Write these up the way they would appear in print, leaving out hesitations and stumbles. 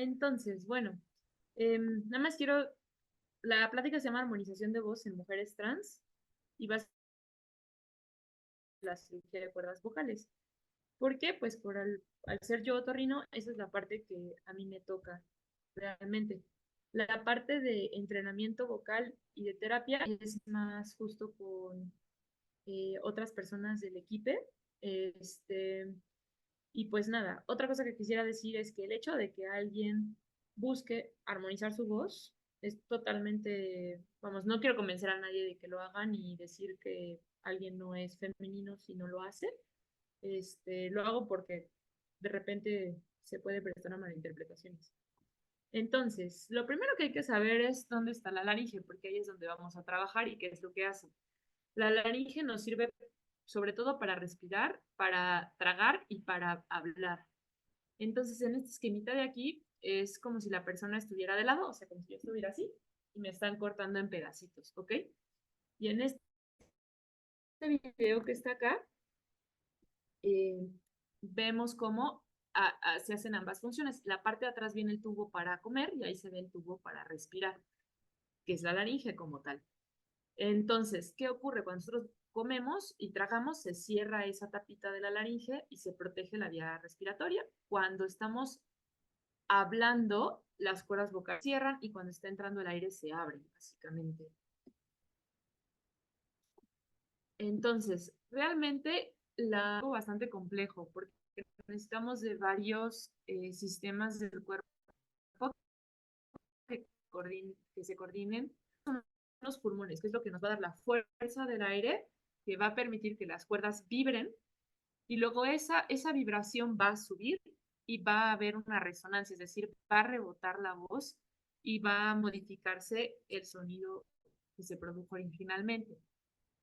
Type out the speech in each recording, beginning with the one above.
Entonces, bueno, nada más la plática se llama armonización de voz en mujeres trans y va a ser la cirugía de cuerdas vocales. ¿Por qué? Pues al ser yo otorrino, esa es la parte que a mí me toca realmente. La parte de entrenamiento vocal y de terapia es más justo con otras personas del equipo. Este, y pues nada, otra cosa que quisiera decir es que el hecho de que alguien busque armonizar su voz es totalmente, vamos, no quiero convencer a nadie de que lo hagan y decir que alguien no es femenino si no lo hace. Lo hago porque de repente se puede prestar a malinterpretaciones. Entonces, lo primero que hay que saber es dónde está la laringe, porque ahí es donde vamos a trabajar y qué es lo que hace. La laringe nos sirve sobre todo para respirar, para tragar y para hablar. Entonces, en este esquemita de aquí es como si la persona estuviera de lado, o sea, como si yo estuviera así y me están cortando en pedacitos, ¿ok? Y en este video que está acá, eh, vemos cómo se hacen ambas funciones. La parte de atrás viene el tubo para comer y ahí se ve el tubo para respirar, que es la laringe como tal. Entonces, ¿qué ocurre? Cuando nosotros comemos y tragamos, se cierra esa tapita de la laringe y se protege la vía respiratoria. Cuando estamos hablando, las cuerdas vocales se cierran y cuando está entrando el aire se abren, básicamente. Entonces, realmente la algo bastante complejo porque necesitamos de varios sistemas del cuerpo que se coordinen. Son los pulmones, que es lo que nos va a dar la fuerza del aire, que va a permitir que las cuerdas vibren y luego esa vibración va a subir y va a haber una resonancia, es decir, va a rebotar la voz y va a modificarse el sonido que se produjo originalmente.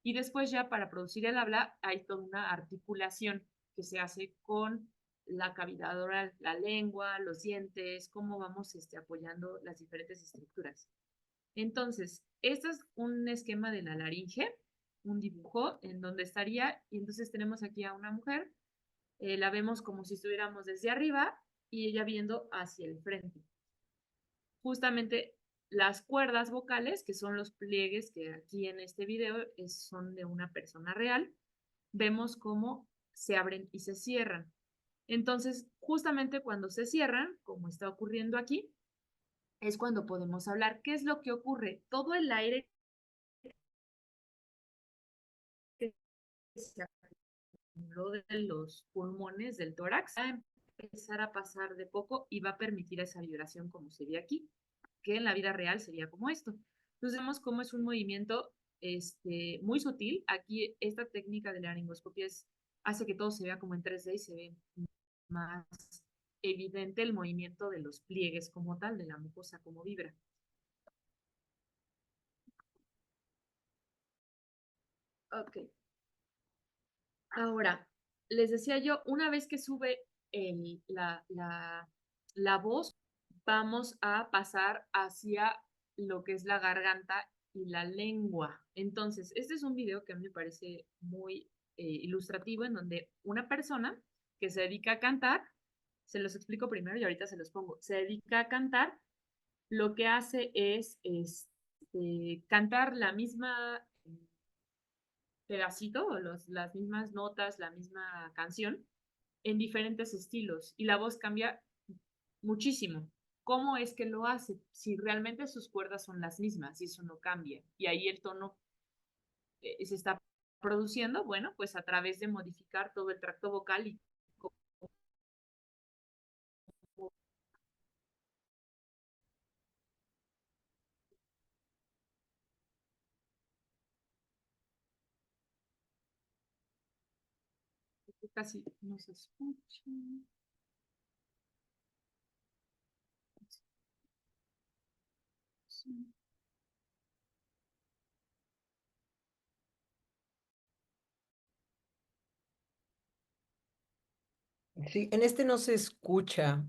Y después ya para producir el habla hay toda una articulación que se hace con la cavidad oral, la lengua, los dientes, cómo vamos apoyando las diferentes estructuras. Entonces, este es un esquema de la laringe, un dibujo en donde estaría, y entonces tenemos aquí a una mujer, la vemos como si estuviéramos desde arriba y ella viendo hacia el frente. Justamente las cuerdas vocales, que son los pliegues que aquí en este video son de una persona real, vemos cómo se abren y se cierran. Entonces, justamente cuando se cierran, como está ocurriendo aquí, es cuando podemos hablar. ¿Qué es lo que ocurre? Todo el aire que se acumuló de los pulmones del tórax va a empezar a pasar de poco y va a permitir esa vibración como se ve aquí, que en la vida real sería como esto. Entonces vemos cómo es un movimiento muy sutil. Aquí esta técnica de la laringoscopia hace que todo se vea como en 3D y se ve más evidente el movimiento de los pliegues como tal, de la mucosa como vibra. Ok. Ahora, les decía yo, una vez que sube la voz, vamos a pasar hacia lo que es la garganta y la lengua. Entonces, este es un video que a mí me parece muy ilustrativo en donde una persona que se dedica a cantar, se los explico primero y ahorita se los pongo, se dedica a cantar, lo que hace es cantar la misma pedacito, las mismas notas, la misma canción, en diferentes estilos y la voz cambia muchísimo. ¿Cómo es que lo hace? Si realmente sus cuerdas son las mismas y eso no cambia y ahí el tono se está produciendo, bueno, pues a través de modificar todo el tracto vocal y casi no se escucha. Sí. Sí, en este no se escucha,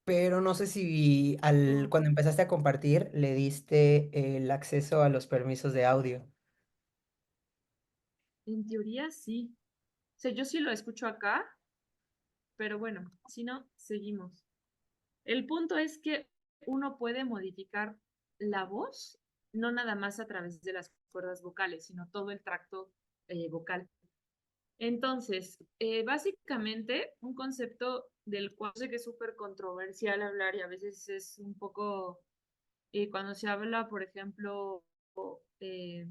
pero no sé si No, cuando empezaste a compartir le diste el acceso a los permisos de audio. en teoría sí. O sea, yo sí lo escucho acá, pero bueno, si no, seguimos. El punto es que uno puede modificar la voz, no nada más a través de las cuerdas vocales, sino todo el tracto vocal. Entonces, básicamente, un concepto del cual sé que es súper controversial hablar y a veces es un poco, cuando se habla, por ejemplo, eh,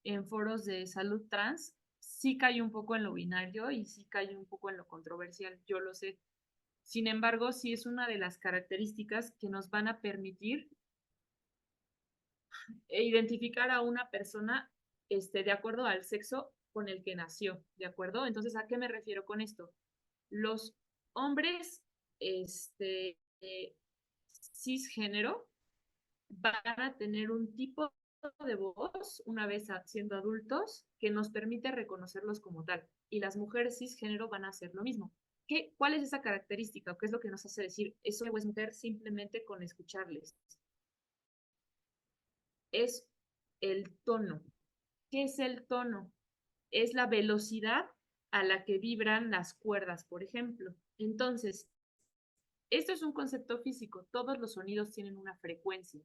en foros de salud trans, sí cae un poco en lo binario y sí cae un poco en lo controversial, yo lo sé. Sin embargo, sí es una de las características que nos van a permitir identificar a una persona de acuerdo al sexo con el que nació, ¿de acuerdo? Entonces, ¿a qué me refiero con esto? Los hombres cisgénero van a tener un tipo de voz una vez siendo adultos que nos permite reconocerlos como tal. Y las mujeres cisgénero van a hacer lo mismo. ¿Cuál es esa característica o qué es lo que nos hace decir eso es mujer simplemente con escucharles? Es el tono. ¿Qué es el tono? Es la velocidad a la que vibran las cuerdas, por ejemplo. Entonces, esto es un concepto físico. Todos los sonidos tienen una frecuencia.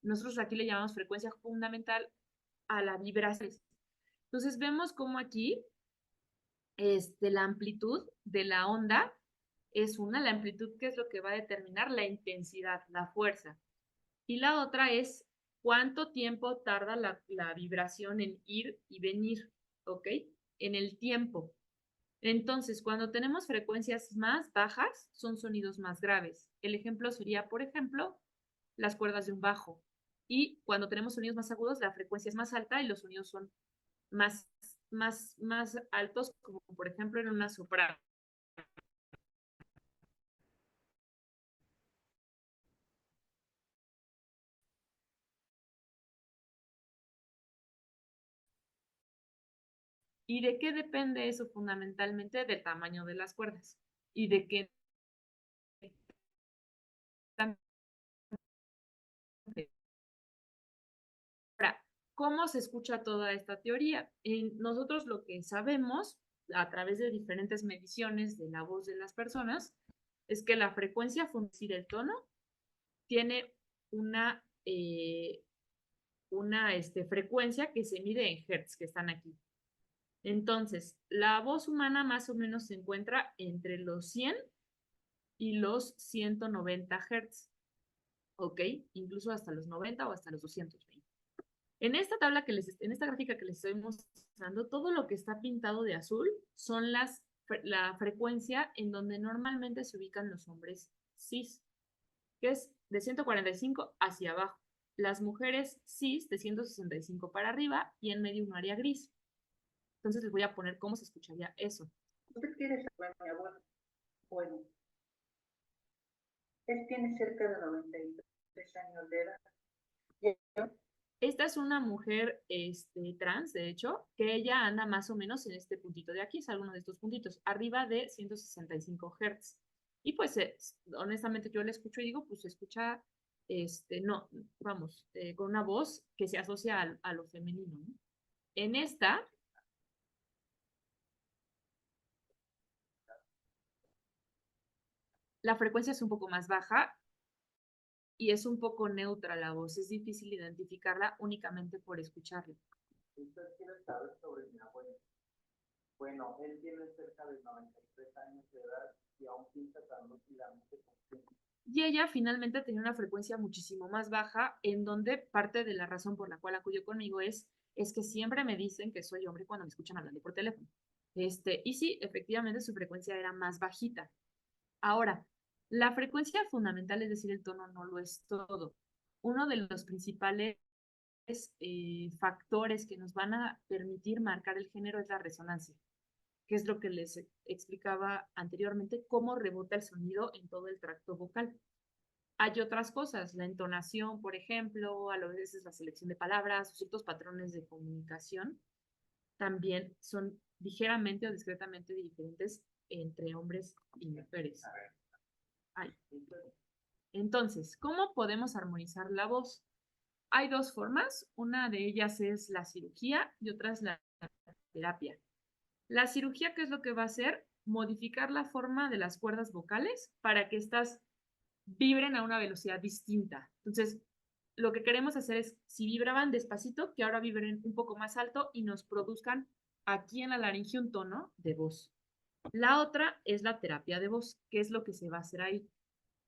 Nosotros aquí le llamamos frecuencia fundamental a la vibración. Entonces, vemos cómo aquí la amplitud de la onda es la amplitud que es lo que va a determinar la intensidad, la fuerza. Y la otra es cuánto tiempo tarda la vibración en ir y venir, ¿ok? En el tiempo. Entonces, cuando tenemos frecuencias más bajas, son sonidos más graves. El ejemplo sería, por ejemplo, las cuerdas de un bajo. Y cuando tenemos sonidos más agudos, la frecuencia es más alta y los sonidos son más, más altos, como por ejemplo en una soprano. ¿Y de qué depende eso fundamentalmente? Del tamaño de las cuerdas y de qué tan. Ahora, ¿cómo se escucha toda esta teoría? Nosotros lo que sabemos a través de diferentes mediciones de la voz de las personas es que la frecuencia fundamental del tono tiene una frecuencia que se mide en hertz, que están aquí. Entonces, la voz humana más o menos se encuentra entre los 100 y los 190 hertz, ¿ok? Incluso hasta los 90 o hasta los 220. En esta gráfica que les estoy mostrando, todo lo que está pintado de azul son la frecuencia en donde normalmente se ubican los hombres cis, que es de 145 hacia abajo. Las mujeres cis de 165 para arriba y en medio un área gris. Entonces les voy a poner cómo se escucharía eso. ¿Usted quiere saber a mi abuelo? Bueno, él tiene cerca de 93 años de edad. ¿Yo? Esta es una mujer trans, de hecho, que ella anda más o menos en este puntito de aquí, es alguno de estos puntitos, arriba de 165 Hz. Y pues, honestamente, yo le escucho y digo, pues se escucha, no, vamos, con una voz que se asocia a lo femenino, ¿no? En esta, la frecuencia es un poco más baja y es un poco neutra la voz, es difícil identificarla únicamente por escucharla. ¿Usted quiere saber sobre mi abuelo? Bueno, él tiene cerca de 93 años de edad y aún pinta tan lúcidamente como. Y ella finalmente tenía una frecuencia muchísimo más baja, en donde parte de la razón por la cual acudió conmigo es que siempre me dicen que soy hombre cuando me escuchan hablando por teléfono. Y sí, efectivamente su frecuencia era más bajita. Ahora, la frecuencia fundamental, es decir, el tono, no lo es todo. Uno de los principales factores que nos van a permitir marcar el género es la resonancia, que es lo que les explicaba anteriormente, cómo rebota el sonido en todo el tracto vocal. Hay otras cosas, la entonación, por ejemplo, a veces la selección de palabras, ciertos patrones de comunicación también son ligeramente o discretamente diferentes entre hombres y mujeres. Ay. Entonces, ¿cómo podemos armonizar la voz? Hay dos formas, una de ellas es la cirugía y otra es la terapia. La cirugía, ¿qué es lo que va a hacer? Modificar la forma de las cuerdas vocales para que estas vibren a una velocidad distinta. Entonces, lo que queremos hacer es, si vibraban despacito, que ahora vibren un poco más alto y nos produzcan aquí en la laringe un tono de voz. La otra es la terapia de voz, que es lo que se va a hacer ahí.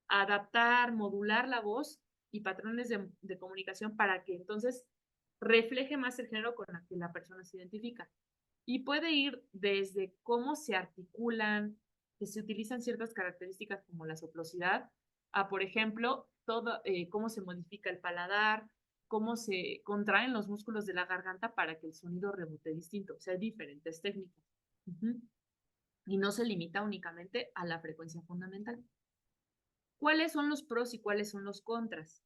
Adaptar, modular la voz y patrones de comunicación para que entonces refleje más el género con el que la persona se identifica. Y puede ir desde cómo se articulan, que se utilizan ciertas características como la soplosidad, a, por ejemplo, cómo se modifica el paladar, cómo se contraen los músculos de la garganta para que el sonido rebote distinto. O sea, hay diferentes técnicas. Y no se limita únicamente a la frecuencia fundamental. ¿Cuáles son los pros y cuáles son los contras?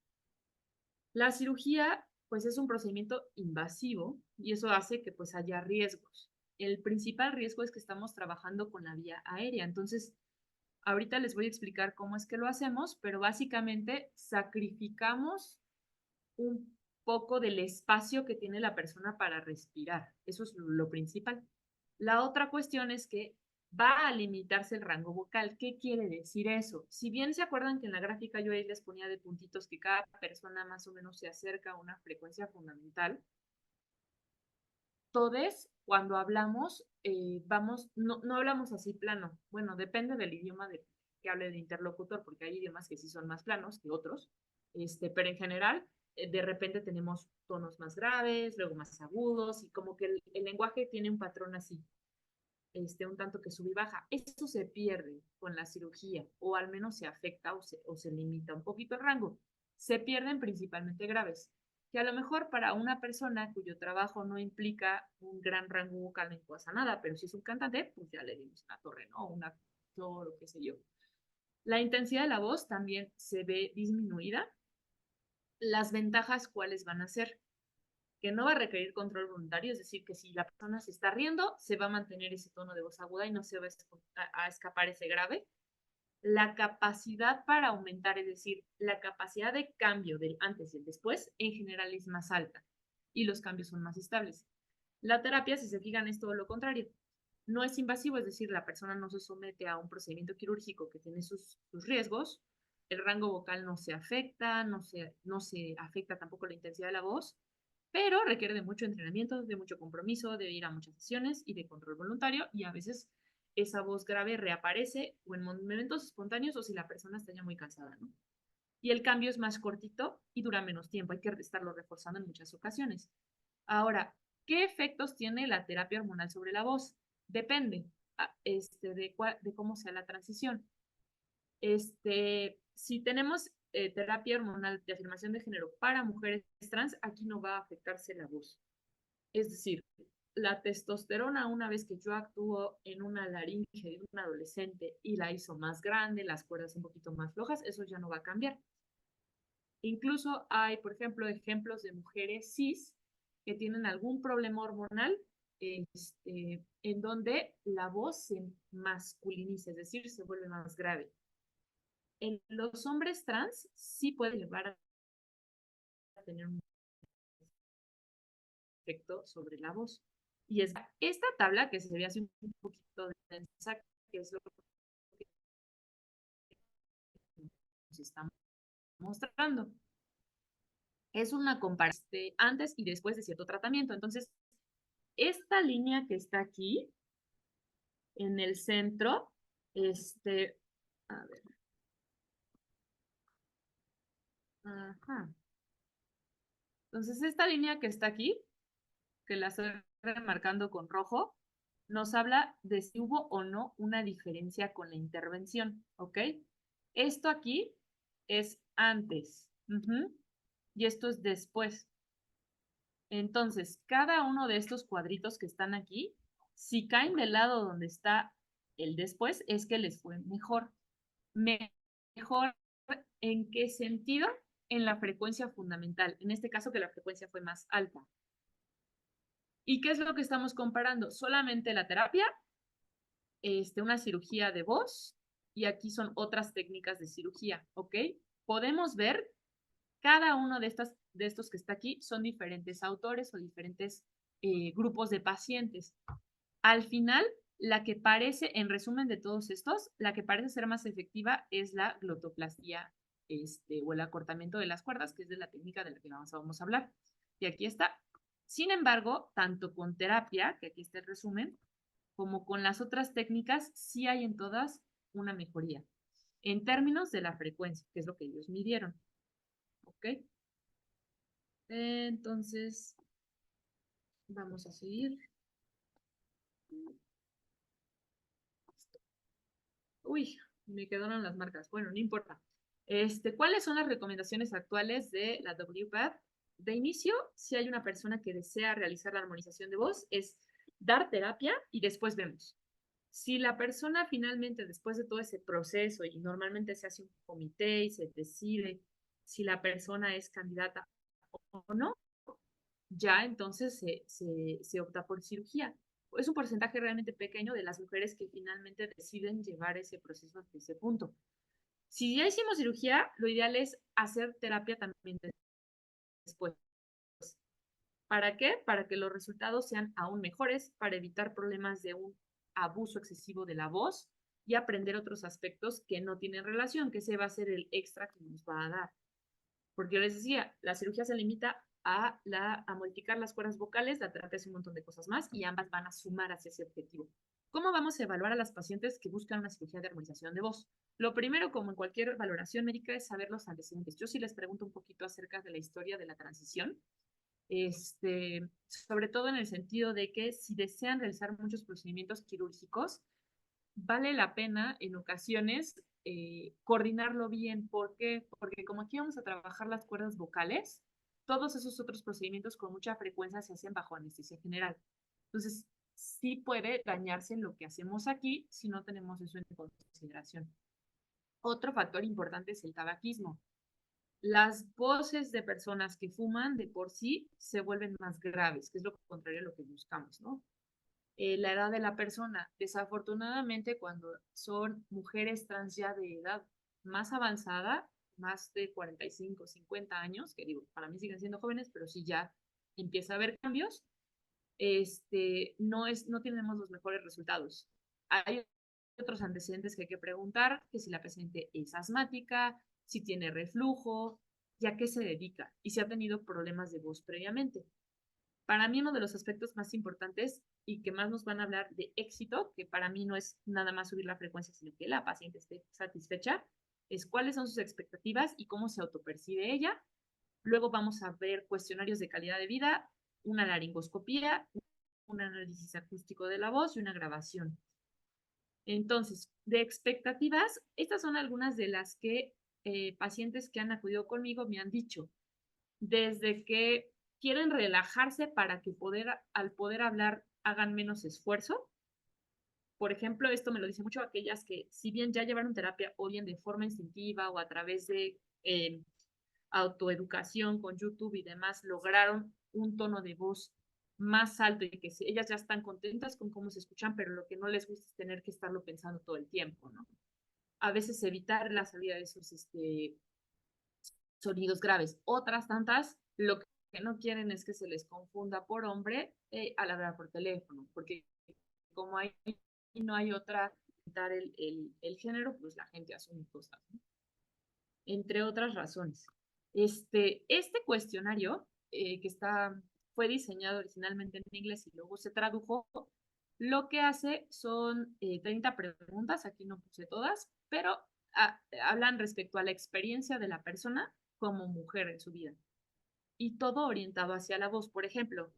La cirugía, pues es un procedimiento invasivo y eso hace que pues haya riesgos. El principal riesgo es que estamos trabajando con la vía aérea. Entonces, ahorita les voy a explicar cómo es que lo hacemos, pero básicamente sacrificamos un poco del espacio que tiene la persona para respirar. Eso es lo principal. La otra cuestión es que va a limitarse el rango vocal. ¿Qué quiere decir eso? Si bien se acuerdan que en la gráfica yo ahí les ponía de puntitos que cada persona más o menos se acerca a una frecuencia fundamental, todos cuando hablamos, no hablamos así plano. Bueno, depende del idioma que hable de interlocutor, porque hay idiomas que sí son más planos que otros, pero en general, de repente tenemos tonos más graves, luego más agudos, y como que el lenguaje tiene un patrón así, un tanto que sube y baja. Eso se pierde con la cirugía, o al menos se afecta o se limita un poquito el rango. Se pierden principalmente graves, que a lo mejor para una persona cuyo trabajo no implica un gran rango vocal no pasa nada, pero si es un cantante, pues ya le dimos una torre, ¿no? Un actor o qué sé yo. La intensidad de la voz también se ve disminuida. Las ventajas, ¿cuáles van a ser? Que no va a requerir control voluntario, es decir, que si la persona se está riendo, se va a mantener ese tono de voz aguda y no se va a escapar ese grave. La capacidad para aumentar, es decir, la capacidad de cambio del antes y el después, en general es más alta y los cambios son más estables. La terapia, si se fijan, es todo lo contrario. No es invasivo, es decir, la persona no se somete a un procedimiento quirúrgico que tiene sus riesgos, el rango vocal no se afecta, no se afecta tampoco la intensidad de la voz, pero requiere de mucho entrenamiento, de mucho compromiso, de ir a muchas sesiones y de control voluntario, y a veces esa voz grave reaparece o en momentos espontáneos o si la persona está ya muy cansada, ¿no? Y el cambio es más cortito y dura menos tiempo, hay que estarlo reforzando en muchas ocasiones. Ahora, ¿qué efectos tiene la terapia hormonal sobre la voz? Depende de cómo sea la transición. Si tenemos terapia hormonal de afirmación de género para mujeres trans, aquí no va a afectarse la voz. Es decir, la testosterona, una vez que yo actúo en una laringe de un adolescente y la hizo más grande, las cuerdas un poquito más flojas, eso ya no va a cambiar. Incluso hay, por ejemplo, ejemplos de mujeres cis que tienen algún problema hormonal en donde la voz se masculiniza, es decir, se vuelve más grave. En los hombres trans sí puede llevar a tener un efecto sobre la voz. Y es esta tabla que se ve así un poquito densa, que es lo que nos está mostrando. Es una comparación de antes y después de cierto tratamiento. Entonces, esta línea que está aquí en el centro, a ver. Ajá. Entonces, esta línea que está aquí, que la estoy remarcando con rojo, nos habla de si hubo o no una diferencia con la intervención, ¿ok? Esto aquí es antes y esto es después. Entonces, cada uno de estos cuadritos que están aquí, si caen del lado donde está el después, es que les fue mejor. Mejor, ¿en qué sentido? En la frecuencia fundamental. En este caso, que la frecuencia fue más alta. ¿Y qué es lo que estamos comparando? Solamente la terapia, una cirugía de voz, y aquí son otras técnicas de cirugía, ¿ok? Podemos ver cada uno de estos que está aquí son diferentes autores o diferentes grupos de pacientes. Al final, la que parece, en resumen de todos estos, la que parece ser más efectiva es la glotoplastía o el acortamiento de las cuerdas, que es de la técnica de la que vamos a hablar. Y aquí está. Sin embargo, tanto con terapia, que aquí está el resumen, como con las otras técnicas, sí hay en todas una mejoría en términos de la frecuencia, que es lo que ellos midieron. ¿Ok? Entonces, vamos a seguir. Uy, me quedaron las marcas. Bueno, no importa. ¿Cuáles son las recomendaciones actuales de la WPAD? De inicio, si hay una persona que desea realizar la armonización de voz, es dar terapia y después vemos. Si la persona finalmente, después de todo ese proceso, y normalmente se hace un comité y se decide si la persona es candidata o no, ya entonces se opta por cirugía. Es un porcentaje realmente pequeño de las mujeres que finalmente deciden llevar ese proceso hasta ese punto. Si ya hicimos cirugía, lo ideal es hacer terapia también después. ¿Para qué? Para que los resultados sean aún mejores, para evitar problemas de un abuso excesivo de la voz y aprender otros aspectos que no tienen relación, que ese va a ser el extra que nos va a dar. Porque yo les decía, la cirugía se limita a modificar las cuerdas vocales, la terapia hace un montón de cosas más y ambas van a sumar hacia ese objetivo. ¿Cómo vamos a evaluar a las pacientes que buscan una cirugía de armonización de voz? Lo primero, como en cualquier valoración médica, es saber los antecedentes. Yo sí les pregunto un poquito acerca de la historia de la transición, sobre todo en el sentido de que si desean realizar muchos procedimientos quirúrgicos, vale la pena en ocasiones coordinarlo bien. ¿Por qué? Porque como aquí vamos a trabajar las cuerdas vocales, todos esos otros procedimientos con mucha frecuencia se hacen bajo anestesia general. Entonces, sí puede dañarse lo que hacemos aquí si no tenemos eso en consideración. Otro factor importante es el tabaquismo. Las voces de personas que fuman de por sí se vuelven más graves, que es lo contrario a lo que buscamos, ¿no? La edad de la persona. Desafortunadamente, cuando son mujeres trans ya de edad más avanzada, más de 45, 50 años, que digo, para mí siguen siendo jóvenes, pero sí ya empieza a haber cambios, no tenemos los mejores resultados. Hay otros antecedentes que hay que preguntar, que si la paciente es asmática, si tiene reflujo, ya qué se dedica y si ha tenido problemas de voz previamente. Para mí uno de los aspectos más importantes y que más nos van a hablar de éxito, que para mí no es nada más subir la frecuencia, sino que la paciente esté satisfecha, es cuáles son sus expectativas y cómo se autopercibe ella. Luego vamos a ver cuestionarios de calidad de vida, una laringoscopía, un análisis acústico de la voz y una grabación. Entonces, de expectativas, estas son algunas de las que pacientes que han acudido conmigo me han dicho. Desde que quieren relajarse para que al poder hablar hagan menos esfuerzo. Por ejemplo, esto me lo dice mucho aquellas que, si bien ya llevaron terapia o bien de forma instintiva o a través de autoeducación con YouTube y demás, lograron un tono de voz más alto y que ellas ya están contentas con cómo se escuchan, pero lo que no les gusta es tener que estarlo pensando todo el tiempo, ¿no? A veces evitar la salida de esos sonidos graves. Otras tantas, lo que no quieren es que se les confunda por hombre al hablar por teléfono, porque como hay, no hay otra, el género, pues la gente asume cosas, ¿no? Entre otras razones. Este cuestionario fue diseñado originalmente en inglés y luego se tradujo, lo que hace son 30 preguntas, aquí no puse todas, pero hablan respecto a la experiencia de la persona como mujer en su vida. Y todo orientado hacia la voz. Por ejemplo,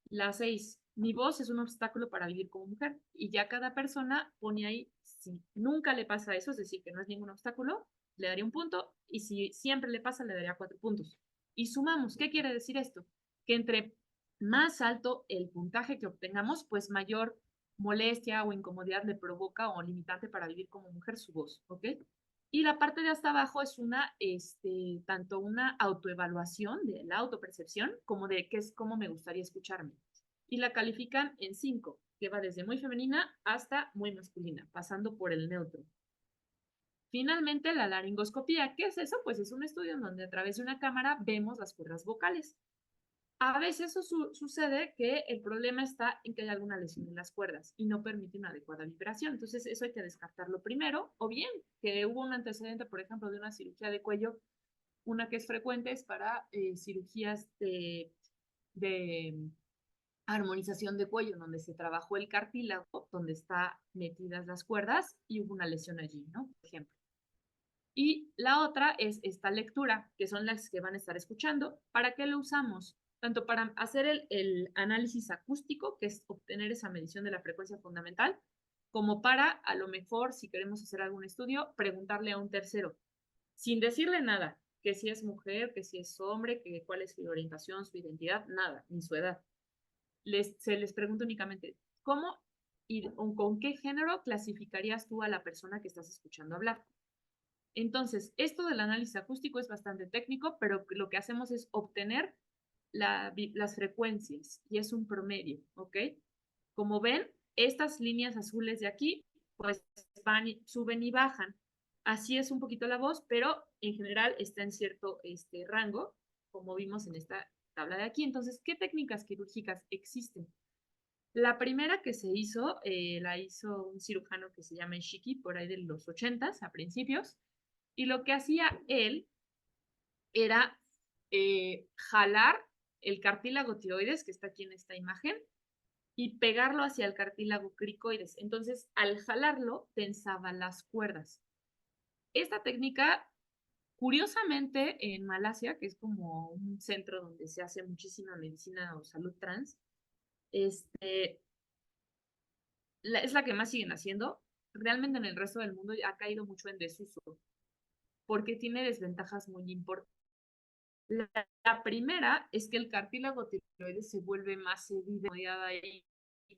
la 6, mi voz es un obstáculo para vivir como mujer. Y ya cada persona pone ahí, si nunca le pasa eso, es decir, que no es ningún obstáculo, le daría un punto. Y si siempre le pasa, le daría 4 puntos. Y sumamos, ¿qué quiere decir esto? Que entre más alto el puntaje que obtengamos, pues mayor molestia o incomodidad le provoca o limitante para vivir como mujer su voz, ¿ok? Y la parte de hasta abajo es tanto una autoevaluación de la autopercepción como de qué es cómo me gustaría escucharme. Y la califican en 5, que va desde muy femenina hasta muy masculina, pasando por el neutro. Finalmente, la laringoscopía. ¿Qué es eso? Pues es un estudio en donde a través de una cámara vemos las cuerdas vocales. A veces sucede que el problema está en que hay alguna lesión en las cuerdas y no permite una adecuada vibración. Entonces, eso hay que descartarlo primero, o bien que hubo un antecedente, por ejemplo, de una cirugía de cuello. Una que es frecuente es para cirugías de armonización de cuello, donde se trabajó el cartílago, donde están metidas las cuerdas y hubo una lesión allí, ¿no? Por ejemplo. Y la otra es esta lectura, que son las que van a estar escuchando. ¿Para qué lo usamos? Tanto para hacer el análisis acústico, que es obtener esa medición de la frecuencia fundamental, como para, a lo mejor, si queremos hacer algún estudio, preguntarle a un tercero, sin decirle nada, que si es mujer, que si es hombre, que cuál es su orientación, su identidad, nada, ni su edad. Se les pregunta únicamente, ¿cómo y con qué género clasificarías tú a la persona que estás escuchando hablar? Entonces, esto del análisis acústico es bastante técnico, pero lo que hacemos es obtener las frecuencias y es un promedio, ¿ok? Como ven, estas líneas azules de aquí, pues van, suben y bajan. Así es un poquito la voz, pero en general está en cierto rango, como vimos en esta tabla de aquí. Entonces, ¿qué técnicas quirúrgicas existen? La primera que se hizo, la hizo un cirujano que se llama Ishiki, por ahí de los 80s, a principios, y lo que hacía él era jalar el cartílago tiroides, que está aquí en esta imagen, y pegarlo hacia el cartílago cricoides. Entonces, al jalarlo, tensaba las cuerdas. Esta técnica, curiosamente, en Malasia, que es como un centro donde se hace muchísima medicina o salud trans, es la que más siguen haciendo. Realmente en el resto del mundo ha caído mucho en desuso, porque tiene desventajas muy importantes. La primera es que el cartílago tiroides se vuelve más evidente ahí,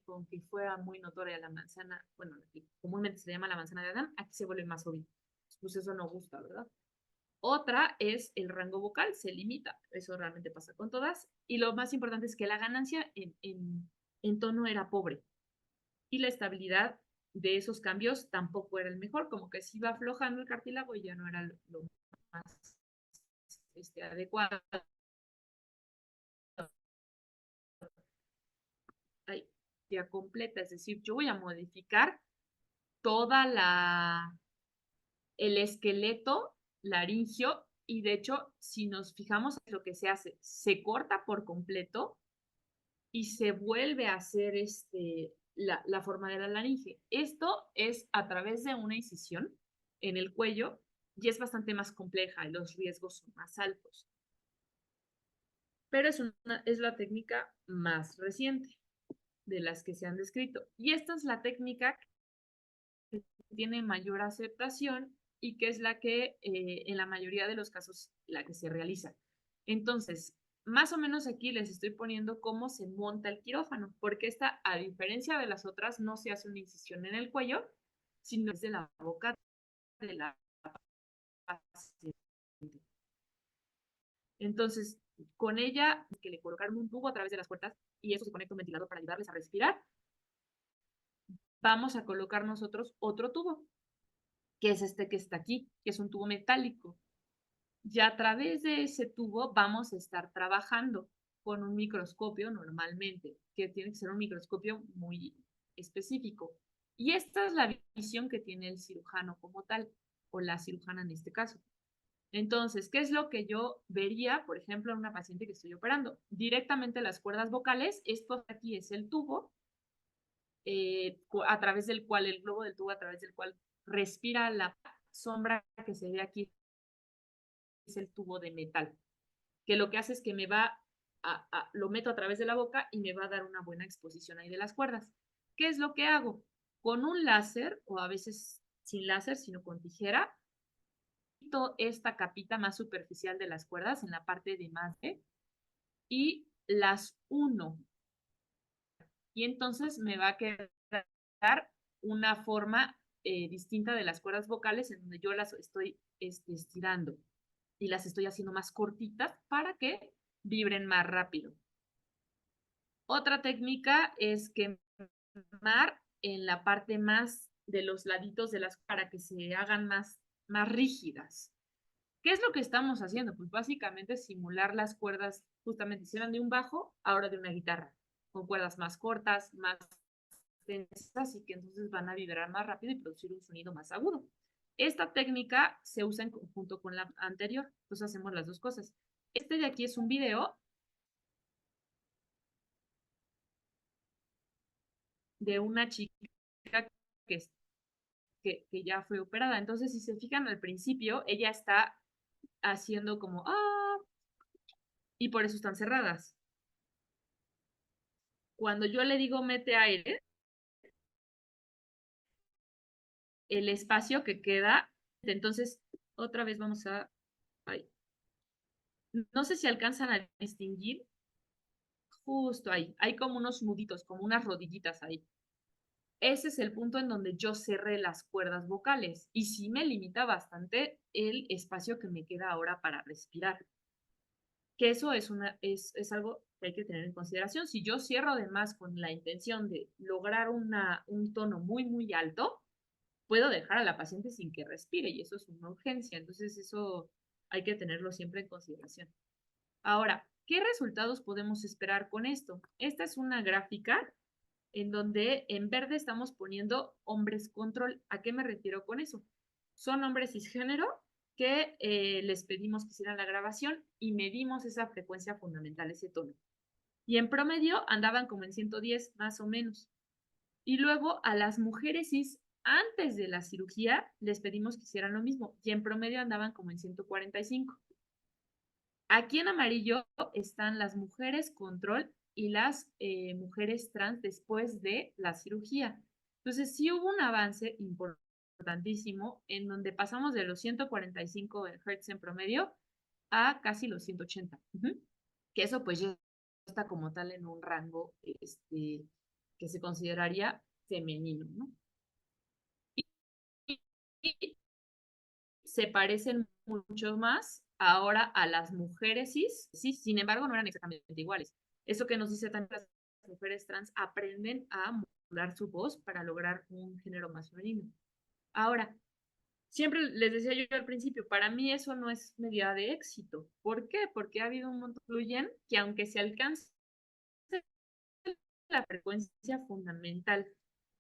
con que fuera muy notoria la manzana, bueno, aquí comúnmente se llama la manzana de Adán, aquí se vuelve más obvio. Pues eso no gusta, ¿verdad? Otra es el rango vocal, se limita, eso realmente pasa con todas. Y lo más importante es que la ganancia en tono era pobre. Y la estabilidad de esos cambios tampoco era el mejor, como que se iba aflojando el cartílago y ya no era lo más adecuado. Ya completa, es decir, yo voy a modificar toda el esqueleto laringio y de hecho, si nos fijamos en lo que se hace, se corta por completo y se vuelve a hacer la forma de la laringe. Esto es a través de una incisión en el cuello y es bastante más compleja y los riesgos son más altos. Pero es la técnica más reciente de las que se han descrito. Y esta es la técnica que tiene mayor aceptación y que es la que en la mayoría de los casos la que se realiza. Entonces, más o menos aquí les estoy poniendo cómo se monta el quirófano, porque esta, a diferencia de las otras, no se hace una incisión en el cuello, sino desde la boca de la paciente. Entonces, con ella, que le colocaron un tubo a través de las puertas y eso se conecta a un ventilador para ayudarles a respirar, vamos a colocar nosotros otro tubo, que es este que está aquí, que es un tubo metálico. Y a través de ese tubo vamos a estar trabajando con un microscopio normalmente, que tiene que ser un microscopio muy específico. Y esta es la visión que tiene el cirujano como tal, o la cirujana en este caso. Entonces, ¿qué es lo que yo vería, por ejemplo, en una paciente que estoy operando? Directamente las cuerdas vocales, esto aquí es el tubo, a través del cual, el globo del tubo a través del cual respira la sombra que se ve aquí, es el tubo de metal, que lo que hace es que me va, lo meto a través de la boca y me va a dar una buena exposición ahí de las cuerdas. ¿Qué es lo que hago? Con un láser, o a veces sin láser, sino con tijera, quito esta capita más superficial de las cuerdas en la parte de más de y las uno. Y entonces me va a quedar una forma distinta de las cuerdas vocales en donde yo las estoy estirando y las estoy haciendo más cortitas para que vibren más rápido. Otra técnica es quemar en la parte más de los laditos de las para que se hagan más rígidas. ¿Qué es lo que estamos haciendo? Pues básicamente simular las cuerdas justamente hicieron de un bajo, ahora de una guitarra, con cuerdas más cortas, más densas, y que entonces van a vibrar más rápido y producir un sonido más agudo. Esta técnica se usa en conjunto con la anterior, entonces hacemos las dos cosas. Este de aquí es un video de una chica que, que ya fue operada. Entonces, si se fijan al principio, ella está haciendo como, ah, y por eso están cerradas. Cuando yo le digo mete aire, el espacio que queda, entonces, otra vez vamos a, ay, no sé si alcanzan a distinguir, justo ahí, hay como unos nuditos, como unas rodillitas ahí. Ese es el punto en donde yo cerré las cuerdas vocales y sí me limita bastante el espacio que me queda ahora para respirar. Que eso es algo que hay que tener en consideración. Si yo cierro además con la intención de lograr un tono muy, muy alto, puedo dejar a la paciente sin que respire y eso es una urgencia. Entonces eso hay que tenerlo siempre en consideración. Ahora, ¿qué resultados podemos esperar con esto? Esta es una gráfica en donde en verde estamos poniendo hombres control. ¿A qué me refiero con eso? Son hombres cisgénero que les pedimos que hicieran la grabación y medimos esa frecuencia fundamental, ese tono. Y en promedio andaban como en 110 más o menos. Y luego a las mujeres cis antes de la cirugía les pedimos que hicieran lo mismo y en promedio andaban como en 145. Aquí en amarillo están las mujeres control y las mujeres trans después de la cirugía. Entonces, sí hubo un avance importantísimo en donde pasamos de los 145 Hz en promedio a casi los 180. Que eso pues ya está como tal en un rango que se consideraría femenino, ¿no? Y se parecen mucho más ahora a las mujeres cis, sí, sin embargo no eran exactamente iguales. Eso que nos dice también las mujeres trans aprenden a modular su voz para lograr un género más femenino. Ahora, siempre les decía yo al principio, para mí eso no es medida de éxito. ¿Por qué? Porque ha habido un montón de incluyen que aunque se alcance la frecuencia fundamental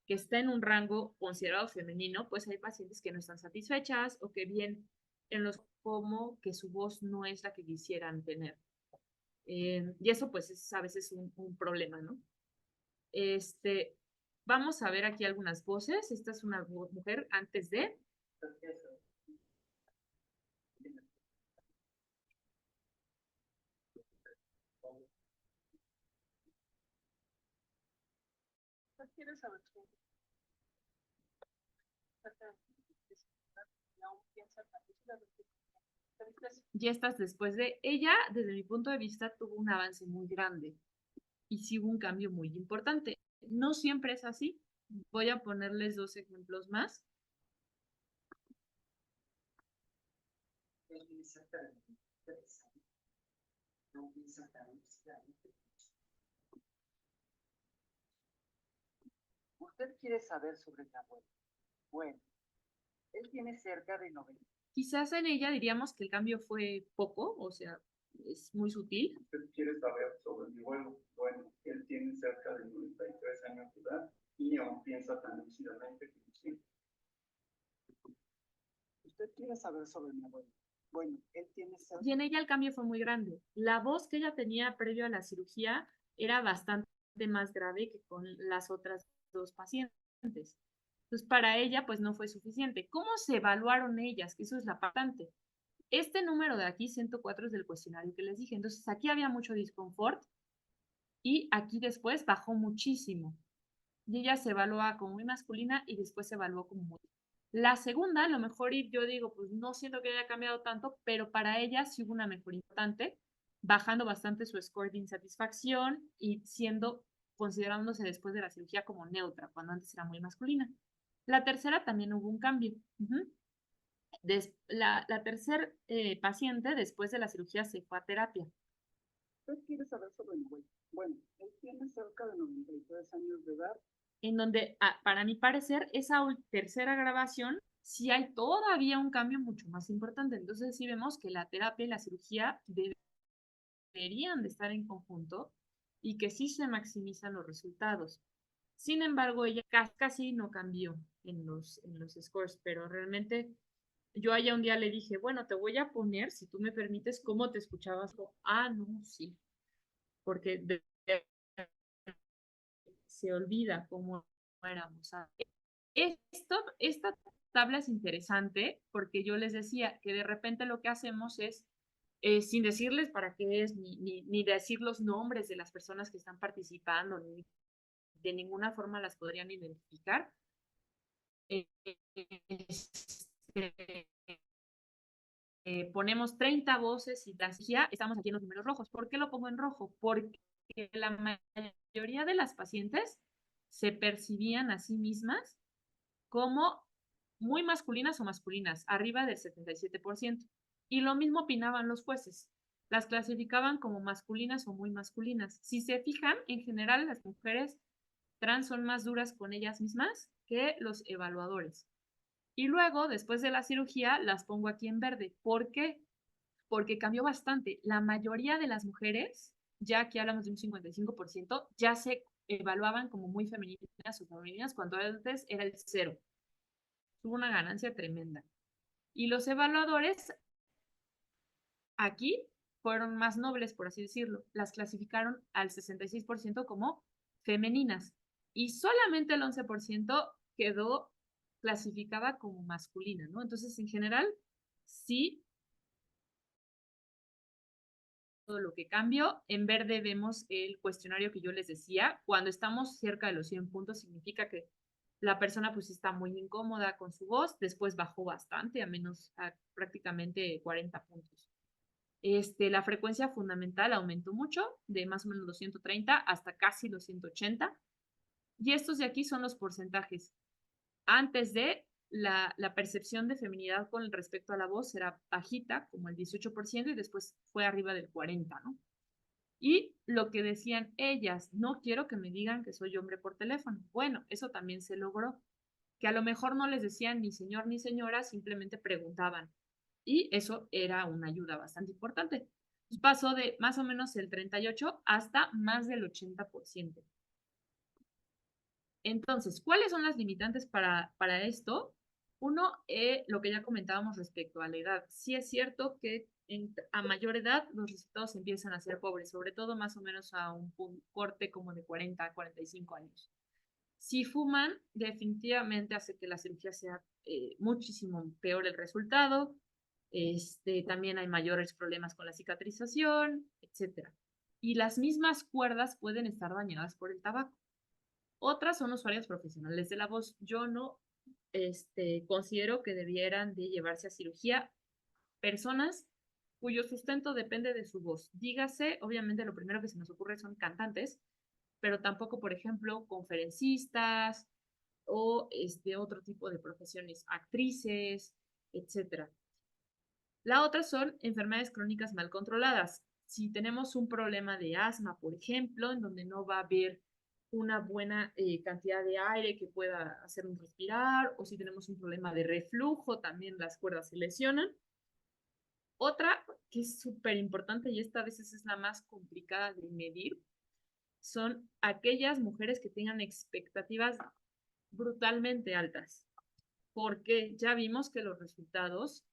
que está en un rango considerado femenino, pues hay pacientes que no están satisfechas o que bien en los como que su voz no es la que quisieran tener. Y eso pues es a veces un problema, ¿no? Vamos a ver aquí algunas voces. Esta es una mujer antes de. ¿Quieres saber? Y estas después de ella, desde mi punto de vista, tuvo un avance muy grande y sí hubo un cambio muy importante. No siempre es así. Voy a ponerles dos ejemplos más. Usted quiere saber sobre mi abuelo. Bueno, él tiene cerca de 90. Quizás en ella diríamos que el cambio fue poco, o sea, es muy sutil. Usted quiere saber sobre mi abuelo. Bueno, él tiene cerca de 93 años de edad y aún piensa tan lúcidamente como siempre. Usted quiere saber sobre mi abuelo. Bueno, él tiene cerca. Y en ella el cambio fue muy grande. La voz que ella tenía previo a la cirugía era bastante más grave que con las otras dos pacientes. Entonces, para ella, pues no fue suficiente. ¿Cómo se evaluaron ellas? Que eso es la importante. Este número de aquí, 104, es del cuestionario que les dije. Entonces, aquí había mucho disconfort y aquí después bajó muchísimo. Y ella se evalúa como muy masculina y después se evaluó como muy. La segunda, a lo mejor yo digo, pues no siento que haya cambiado tanto, pero para ella sí hubo una mejora importante, bajando bastante su score de insatisfacción y considerándose después de la cirugía como neutra, cuando antes era muy masculina. La tercera también hubo un cambio. La tercera paciente después de la cirugía se fue a terapia. ¿Usted quiere saber sobre mi abuelo? Bueno, él tiene cerca de 93 años de edad. En donde, para mi parecer, esa tercera grabación sí hay todavía un cambio mucho más importante. Entonces sí vemos que la terapia y la cirugía deben deberían de estar en conjunto y que sí se maximizan los resultados. Sin embargo, ella casi no cambió en los scores, pero realmente yo allá un día le dije, bueno, te voy a poner, si tú me permites, cómo te escuchabas. Ah, no, sí, porque se olvida cómo éramos. Esta tabla es interesante porque yo les decía que de repente lo que hacemos es, sin decirles para qué es, ni decir los nombres de las personas que están participando, ni de ninguna forma las podrían identificar. Este, ponemos 30 voces y ya estamos aquí en los números rojos. ¿Por qué lo pongo en rojo? Porque la mayoría de las pacientes se percibían a sí mismas como muy masculinas o masculinas, arriba del 77%. Y lo mismo opinaban los jueces. Las clasificaban como masculinas o muy masculinas. Si se fijan, en general las mujeres trans son más duras con ellas mismas que los evaluadores. Y luego, después de la cirugía, las pongo aquí en verde. ¿Por qué? Porque cambió bastante. La mayoría de las mujeres, ya aquí hablamos de un 55%, ya se evaluaban como muy femeninas o femeninas cuando antes era el cero. Tuvo una ganancia tremenda. Y los evaluadores aquí fueron más nobles, por así decirlo. Las clasificaron al 66% como femeninas y solamente el 11% quedó clasificada como masculina, ¿no? Entonces, en general, sí, todo lo que cambió. En verde vemos el cuestionario que yo les decía. Cuando estamos cerca de los 100 puntos, significa que la persona pues está muy incómoda con su voz, después bajó bastante, a prácticamente 40 puntos. La frecuencia fundamental aumentó mucho, de más o menos los 130 hasta casi los 180. Y estos de aquí son los porcentajes. Antes de la percepción de feminidad con respecto a la voz era bajita, como el 18%, y después fue arriba del 40%, ¿no? Y lo que decían ellas, no quiero que me digan que soy hombre por teléfono. Bueno, eso también se logró, que a lo mejor no les decían ni señor ni señora, simplemente preguntaban. Y eso era una ayuda bastante importante. Pues pasó de más o menos el 38 hasta más del 80%. Entonces, ¿cuáles son las limitantes para esto? Uno, lo que ya comentábamos respecto a la edad. Sí es cierto que a mayor edad los resultados empiezan a ser pobres, sobre todo más o menos a un corte como de 40 a 45 años. Si fuman, definitivamente hace que la cirugía sea muchísimo peor el resultado. También hay mayores problemas con la cicatrización, etcétera. Y las mismas cuerdas pueden estar dañadas por el tabaco. Otras son usuarias profesionales de la voz. Yo no considero que debieran de llevarse a cirugía personas cuyo sustento depende de su voz. Dígase, obviamente lo primero que se nos ocurre son cantantes, pero tampoco, por ejemplo, conferencistas o otro tipo de profesiones, actrices, etcétera. La otra son enfermedades crónicas mal controladas. Si tenemos un problema de asma, por ejemplo, en donde no va a haber una buena cantidad de aire que pueda hacernos respirar, o si tenemos un problema de reflujo, también las cuerdas se lesionan. Otra que es súper importante y esta a veces es la más complicada de medir, son aquellas mujeres que tengan expectativas brutalmente altas, porque ya vimos que los resultados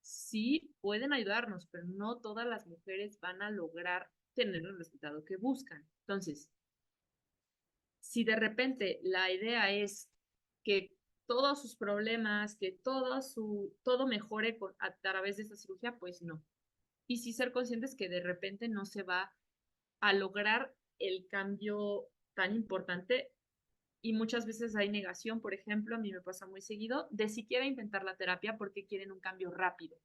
sí pueden ayudarnos, pero no todas las mujeres van a lograr tener el resultado que buscan. Entonces, si de repente la idea es que todos sus problemas, que todo mejore a través de esta cirugía, pues no. Y sí ser conscientes que de repente no se va a lograr el cambio tan importante y muchas veces hay negación, por ejemplo, a mí me pasa muy seguido, de siquiera intentar la terapia porque quieren un cambio rápido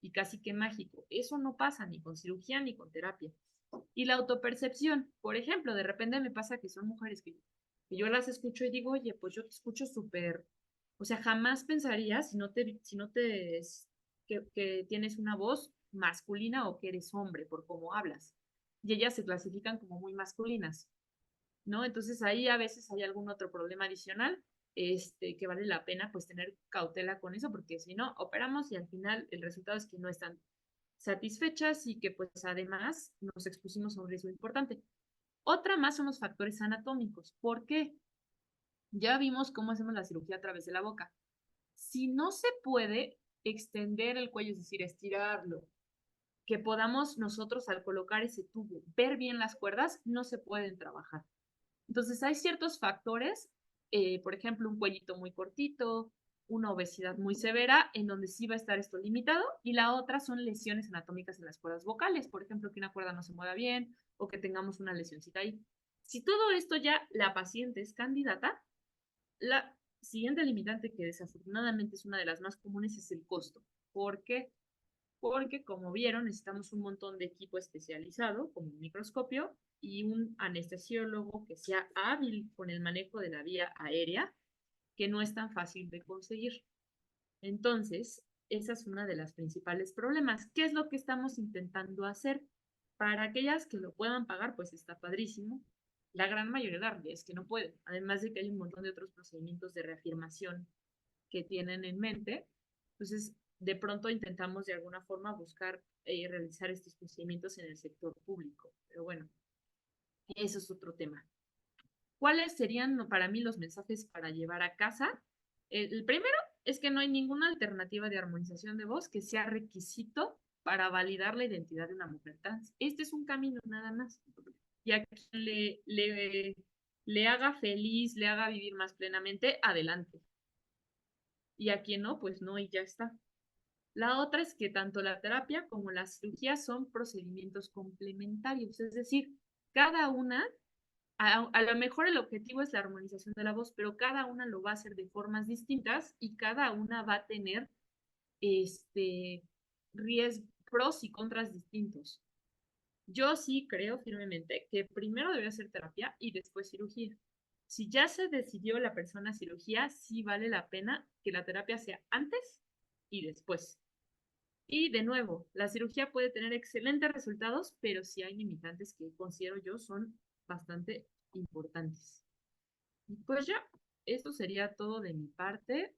y casi que mágico. Eso no pasa ni con cirugía ni con terapia. Y la autopercepción, por ejemplo, de repente me pasa que son mujeres que yo las escucho y digo, oye, pues yo te escucho súper, o sea, jamás pensaría que tienes una voz masculina o que eres hombre por cómo hablas. Y ellas se clasifican como muy masculinas. ¿No? Entonces ahí a veces hay algún otro problema adicional, que vale la pena pues tener cautela con eso, porque si no, operamos y al final el resultado es que no están satisfechas y que pues además nos expusimos a un riesgo importante. Otra más son los factores anatómicos. ¿Por qué? Ya vimos cómo hacemos la cirugía a través de la boca. Si no se puede extender el cuello, es decir, estirarlo, que podamos nosotros al colocar ese tubo ver bien las cuerdas, no se pueden trabajar. Entonces hay ciertos factores, por ejemplo, un cuellito muy cortito, una obesidad muy severa, en donde sí va a estar esto limitado, y la otra son lesiones anatómicas en las cuerdas vocales, por ejemplo, que una cuerda no se mueva bien o que tengamos una lesioncita ahí. Si todo esto ya la paciente es candidata, la siguiente limitante, que desafortunadamente es una de las más comunes, es el costo. ¿Por qué? Porque, como vieron, necesitamos un montón de equipo especializado, como un microscopio, y un anestesiólogo que sea hábil con el manejo de la vía aérea, que no es tan fácil de conseguir. Entonces, esa es una de las principales problemas. ¿Qué es lo que estamos intentando hacer? Para aquellas que lo puedan pagar, pues está padrísimo. La gran mayoría de la realidad es que no pueden, además de que hay un montón de otros procedimientos de reafirmación que tienen en mente. Entonces, de pronto intentamos de alguna forma buscar realizar estos procedimientos en el sector público. Pero bueno, eso es otro tema. ¿Cuáles serían para mí los mensajes para llevar a casa? El primero es que no hay ninguna alternativa de armonización de voz que sea requisito para validar la identidad de una mujer trans. Este es un camino nada más. Y a quien le haga feliz, le haga vivir más plenamente, adelante. Y a quien no, pues no, y ya está. La otra es que tanto la terapia como la cirugía son procedimientos complementarios, es decir, cada una, a lo mejor el objetivo es la armonización de la voz, pero cada una lo va a hacer de formas distintas y cada una va a tener este, pros y contras distintos. Yo sí creo firmemente que primero debe ser terapia y después cirugía. Si ya se decidió la persona cirugía, sí vale la pena que la terapia sea antes y después. Y de nuevo, la cirugía puede tener excelentes resultados, pero sí hay limitantes que considero yo son bastante importantes. Y pues ya, esto sería todo de mi parte.